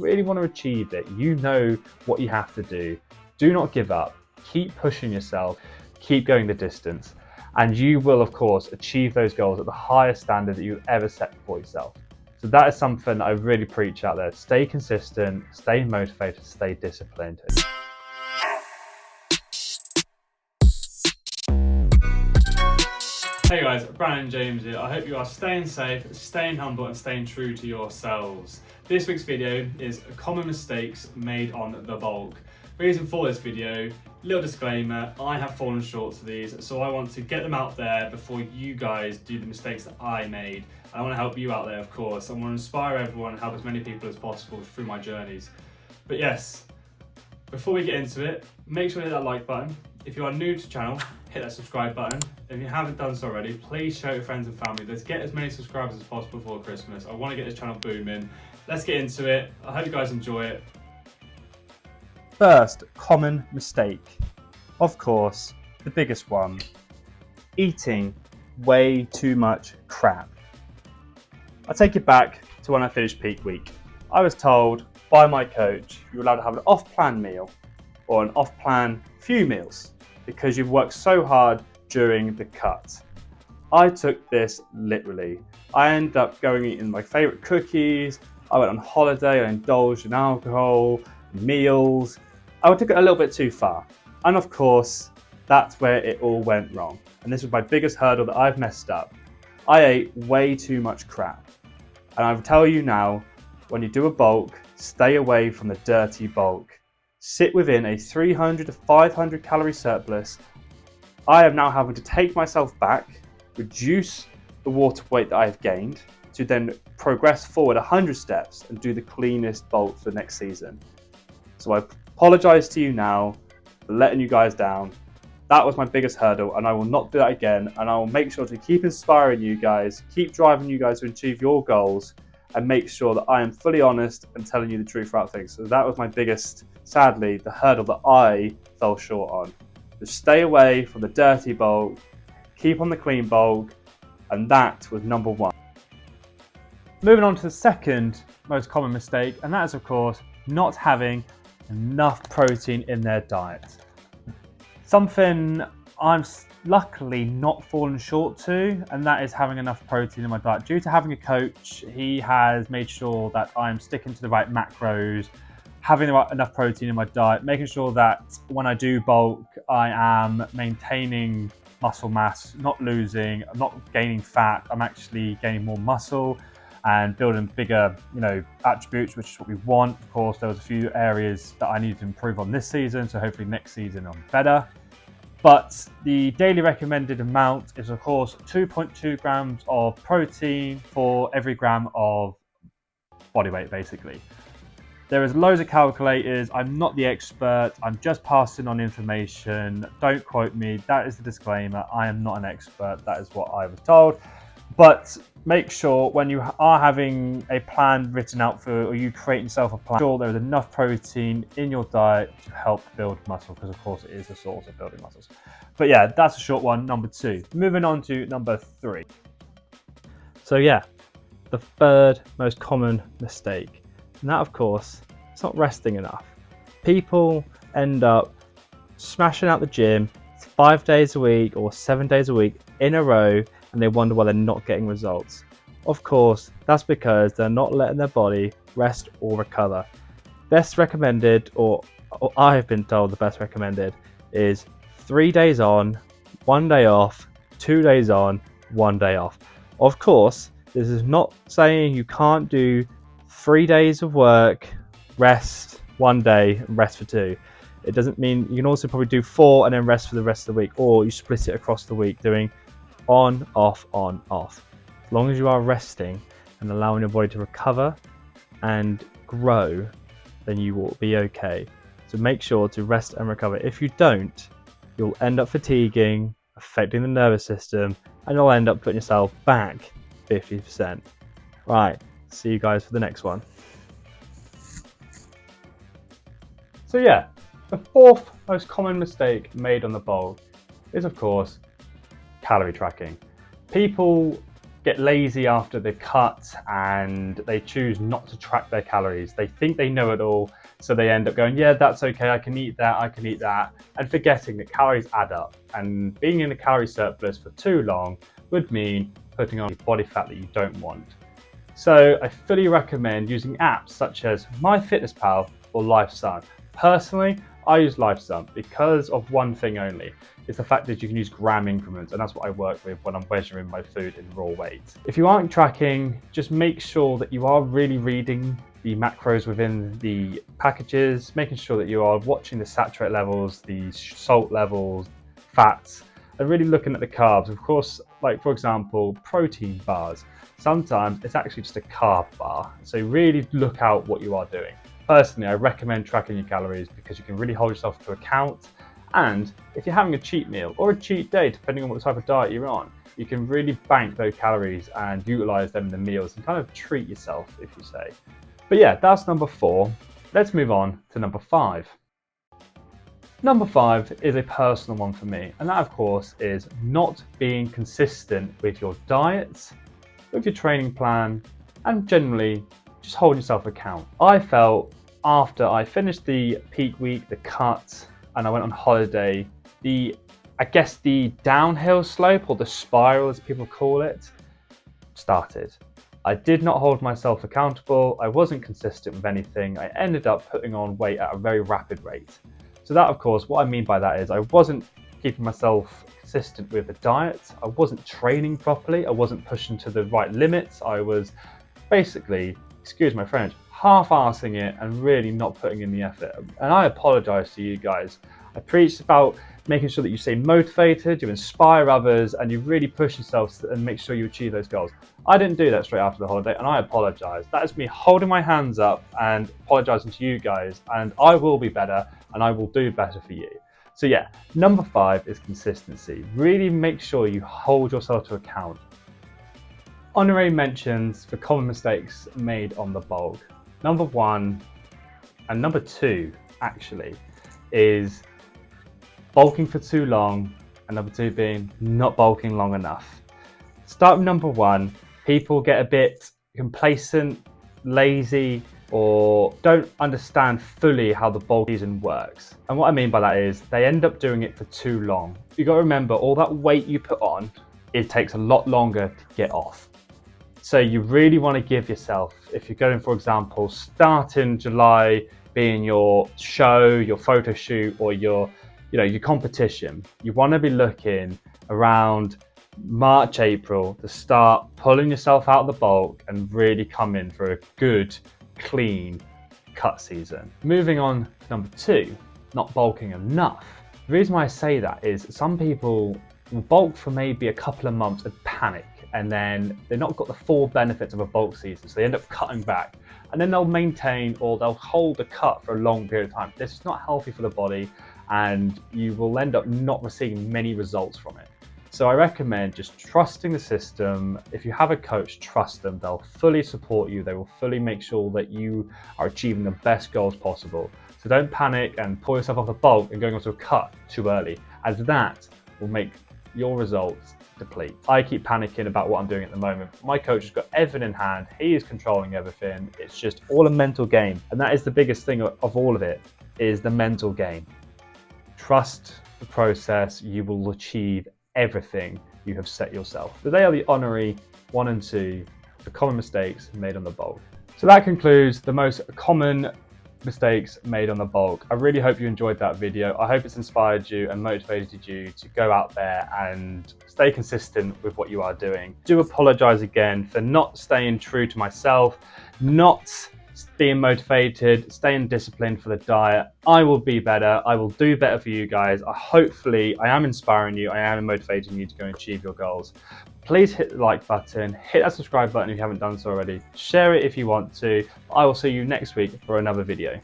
really want to achieve it, you know what you have to do. Do not give up. Keep pushing yourself. Keep going the distance. And you will, of course, achieve those goals at the highest standard that you've ever set for yourself. So that is something I really preach out there. Stay consistent, stay motivated, stay disciplined. Hey guys, Brandon James here. I hope you are staying safe, staying humble and staying true to yourselves. This week's video is common mistakes made on the bulk. Reason for this video, little disclaimer, I have fallen short to these, so I want to get them out there before you guys do the mistakes that I made. I want to help you out there, of course. I want to inspire everyone and help as many people as possible through my journeys. But yes, before we get into it, make sure to hit that like button. If you are new to the channel, hit that subscribe button. If you haven't done so already, please share it with friends and family. Let's get as many subscribers as possible before Christmas. I want to get this channel booming. Let's get into it. I hope you guys enjoy it. First common mistake, of course, the biggest one, eating way too much crap. I take it back to when I finished peak week. I was told by my coach you're allowed to have an off-plan meal or an off-plan few meals because you've worked so hard during the cut. I took this literally. I ended up going eating my favourite cookies, I went on holiday, I indulged in alcohol, meals. I took it a little bit too far. And of course, that's where it all went wrong. And this was my biggest hurdle that I've messed up. I ate way too much crap. And I will tell you now, when you do a bulk, stay away from the dirty bulk. Sit within a 300 to 500 calorie surplus. I am now having to take myself back, reduce the water weight that I've gained, to then progress forward 100 steps and do the cleanest bulk for next season. So I apologize to you now for letting you guys down. That was my biggest hurdle and I will not do that again, and I will make sure to keep inspiring you guys, keep driving you guys to achieve your goals, and make sure that I am fully honest and telling you the truth throughout things. So that was my biggest, sadly, the hurdle that I fell short on. Just stay away from the dirty bulk, keep on the clean bulk, and that was number one. Moving on to the second most common mistake, and that is of course not having enough protein in their diet. Something I'm luckily not fallen short to, and that is having enough protein in my diet. Due to having a coach, he has made sure that I'm sticking to the right macros, having enough protein in my diet, making sure that when I do bulk, I am maintaining muscle mass, not losing, I'm not gaining fat, I'm actually gaining more muscle and building bigger, attributes, which is what we want. Of course, there was a few areas that I needed to improve on this season, so hopefully next season I'm better. But the daily recommended amount is of course 2.2 grams of protein for every gram of body weight, basically. There is loads of calculators. I'm not the expert. I'm just passing on information. Don't quote me. That is the disclaimer. I am not an expert. That is what I was told. But make sure when you are having a plan written out for, or you create yourself a plan, sure there is enough protein in your diet to help build muscle, because of course it is the source of building muscles. But yeah, that's a short one, number two. Moving on to number three. So yeah, the third most common mistake, and that of course, it's not resting enough. People end up smashing out the gym 5 days a week or 7 days a week in a row, and they wonder why they're not getting results. Of course, that's because they're not letting their body rest or recover. Best recommended, or I have been told the best recommended, is 3 days on, 1 day off, 2 days on, 1 day off. Of course, this is not saying you can't do 3 days of work, rest 1 day, and rest for 2. It doesn't mean you can also probably do 4 and then rest for the rest of the week, or you split it across the week doing on, off, on, off. As long as you are resting and allowing your body to recover and grow, then you will be okay. So make sure to rest and recover. If you don't, you'll end up fatiguing, affecting the nervous system, and you'll end up putting yourself back 50%. Right, see you guys for the next one. So yeah, the fourth most common mistake made on the bulk is of course calorie tracking. People get lazy after the cut and they choose not to track their calories. They think they know it all, so they end up going, yeah, that's okay, I can eat that, and forgetting that calories add up. And being in a calorie surplus for too long would mean putting on body fat that you don't want. So I fully recommend using apps such as MyFitnessPal or LifeSun. Personally, I use LifeSun because of one thing only. It's the fact that you can use gram increments, and that's what I work with when I'm measuring my food in raw weight. If you aren't tracking, just make sure that you are really reading the macros within the packages, making sure that you are watching the saturate levels, the salt levels, fats, and really looking at the carbs. Of course, like for example, protein bars. Sometimes it's actually just a carb bar. So really look out what you are doing. Personally, I recommend tracking your calories because you can really hold yourself to account. And if you're having a cheat meal or a cheat day, depending on what type of diet you're on, you can really bank those calories and utilize them in the meals and kind of treat yourself, if you say. But yeah, that's number 4. Let's move on to number 5. Number 5 is a personal one for me, and that of course is not being consistent with your diet, with your training plan, and generally just hold yourself account. I felt after I finished the peak week, the cut, and I went on holiday, the downhill slope, or the spiral as people call it, started. I did not hold myself accountable. I wasn't consistent with anything. I ended up putting on weight at a very rapid rate. So that, of course, what I mean by that is I wasn't keeping myself consistent with the diet. I wasn't training properly. I wasn't pushing to the right limits. I was basically, excuse my French, half-arsing it and really not putting in the effort. And I apologize to you guys. I preached about making sure that you stay motivated, you inspire others, and you really push yourself and make sure you achieve those goals. I didn't do that straight after the holiday, and I apologize. That is me holding my hands up and apologizing to you guys, and I will be better and I will do better for you. So yeah, number 5 is consistency. Really make sure you hold yourself to account. Honorary mentions for common mistakes made on the bulk. Number 1 and number 2 actually is bulking for too long, and number 2 being not bulking long enough. Start with number 1. People get a bit complacent, lazy, or don't understand fully how the bulk season works. And what I mean by that is they end up doing it for too long. You got to remember, all that weight you put on, it takes a lot longer to get off. So you really want to give yourself, if you're going, for example, start in July being your show, your photo shoot, or your competition, you want to be looking around March, April to start pulling yourself out of the bulk and really come in for a good, clean cut season. Moving on to number 2, not bulking enough. The reason why I say that is some people will bulk for maybe a couple of months and panic, and then they've not got the full benefits of a bulk season, so they end up cutting back, and then they'll maintain or they'll hold the cut for a long period of time. This is not healthy for the body, and you will end up not receiving many results from it. So I recommend just trusting the system. If you have a coach, trust them. They'll fully support you. They will fully make sure that you are achieving the best goals possible. So don't panic and pull yourself off the bulk and going onto a cut too early, as that will make your results deplete. I keep panicking about what I'm doing at the moment. My coach has got everything in hand. He is controlling everything. It's just all a mental game. And that is the biggest thing of all of it, is the mental game. Trust the process. You will achieve everything you have set yourself. So they are the honorary 1 and 2 for common mistakes made on the bulk. So that concludes the most common mistakes made on the bulk. I really hope you enjoyed that video. I hope it's inspired you and motivated you to go out there and stay consistent with what you are doing. I do apologize again for not staying true to myself, not being motivated, staying disciplined for the diet. I will be better. I will do better for you guys. Hopefully I am inspiring you. I am motivating you to go and achieve your goals. Please hit the like button, hit that subscribe button if you haven't done so already. Share it if you want to. I will see you next week for another video.